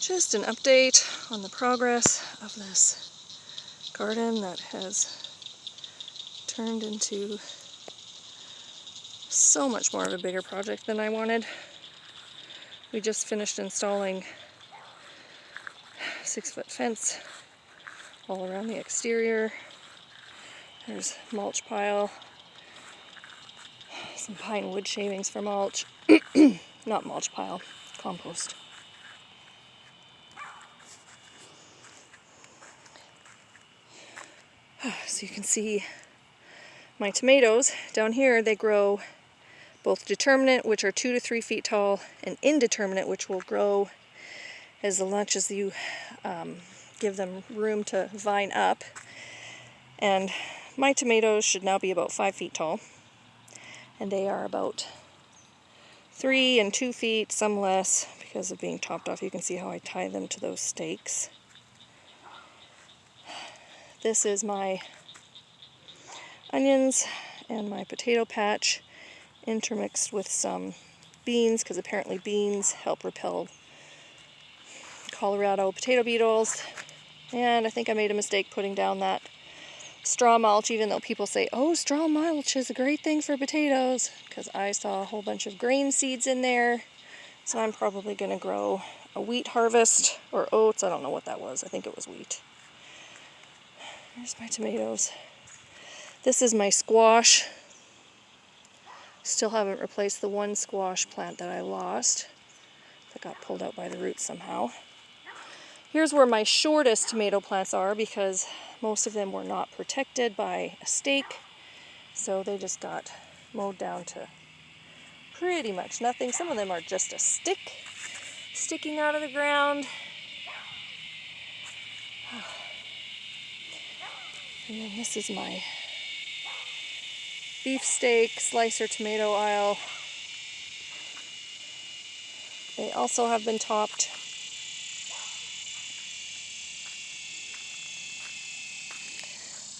Just an update on the progress of this garden that has turned into so much more of a bigger project than I wanted. We just finished installing a 6-foot fence all around the exterior. There's mulch pile, some pine wood shavings for mulch, not mulch pile, compost. So you can see my tomatoes down here. They grow both determinate, which are 2 to 3 feet tall, and indeterminate, which will grow as much as you give them room to vine up. And my tomatoes should now be about 5 feet tall, and they are about 3 and 2 feet, some less because of being topped off. You can see how I tie them to those stakes. This is my onions and my potato patch intermixed with some beans, because apparently beans help repel Colorado potato beetles. And I think I made a mistake putting down that straw mulch, even though people say, oh, straw mulch is a great thing for potatoes, because I saw a whole bunch of grain seeds in there. So I'm probably going to grow a wheat harvest, or oats. I don't know what that was. I think it was wheat. Here's my tomatoes. This is my squash. Still haven't replaced the one squash plant that I lost. That got pulled out by the roots somehow. Here's where my shortest tomato plants are, because most of them were not protected by a stake. So they just got mowed down to pretty much nothing. Some of them are just a stick sticking out of the ground. And then this is my beefsteak slicer tomato aisle. They also have been topped.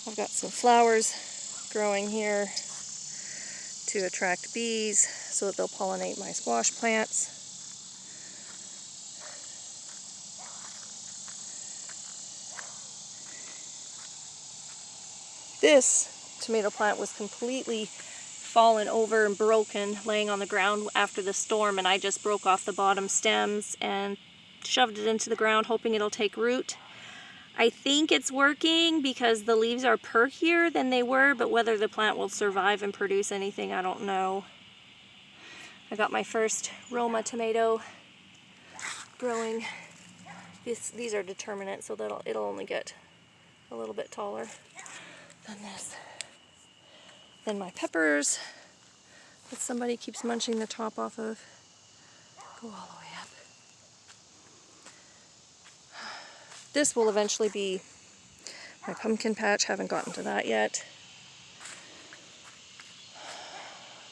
I've got some flowers growing here to attract bees so that they'll pollinate my squash plants. This tomato plant was completely fallen over and broken, laying on the ground after the storm, and I just broke off the bottom stems and shoved it into the ground, hoping it'll take root. I think it's working because the leaves are perkier than they were, but whether the plant will survive and produce anything, I don't know. I got my first Roma tomato growing. These are determinate, so it'll only get a little bit taller than this. Then my peppers that somebody keeps munching the top off of go all the way up. This will eventually be my pumpkin patch. Haven't gotten to that yet.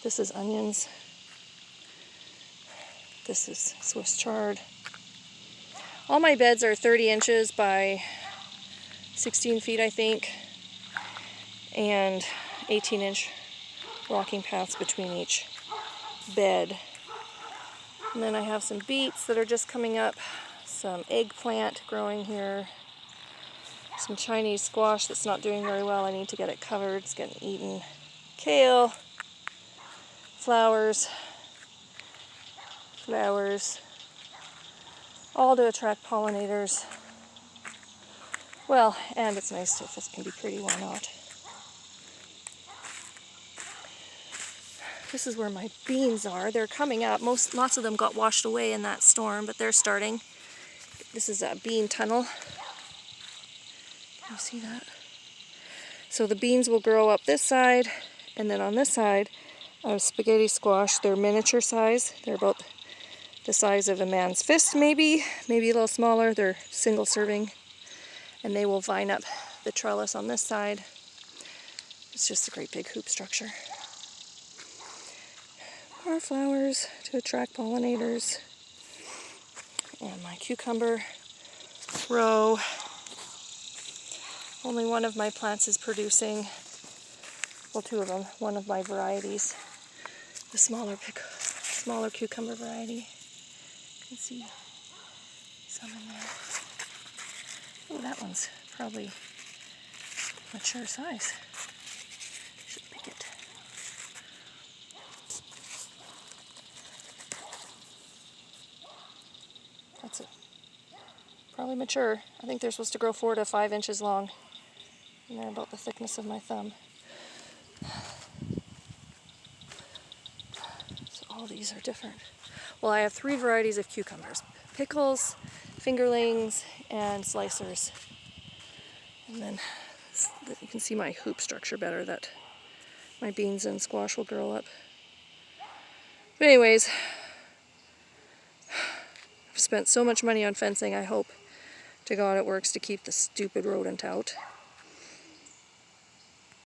This is onions. This is Swiss chard. All my beds are 30 inches by 16 feet, I think, and 18-inch walking paths between each bed. And then I have some beets that are just coming up, some eggplant growing here, some Chinese squash that's not doing very well. I need to get it covered. It's getting eaten. Kale, flowers, all to attract pollinators. Well, and it's nice if this can be pretty, why not? This is where my beans are. They're coming up. Lots of them got washed away in that storm, but they're starting. This is a bean tunnel. Can you see that? So the beans will grow up this side, and then on this side, I have spaghetti squash. They're miniature size. They're about the size of a man's fist, maybe a little smaller. They're single serving, and they will vine up the trellis on this side. It's just a great big hoop structure. More flowers to attract pollinators. And my cucumber row. Only one of my plants is producing, well, two of them, one of my varieties, the smaller cucumber variety. You can see some in there. Oh, that one's probably mature size. Should pick it. That's probably mature. I think they're supposed to grow 4 to 5 inches long. And they're about the thickness of my thumb. So all these are different. Well, I have 3 varieties of cucumbers. Pickles, fingerlings, and slicers. And then you can see my hoop structure better, that my beans and squash will grow up. But anyways, I've spent so much money on fencing. I hope to God it works to keep the stupid rodent out.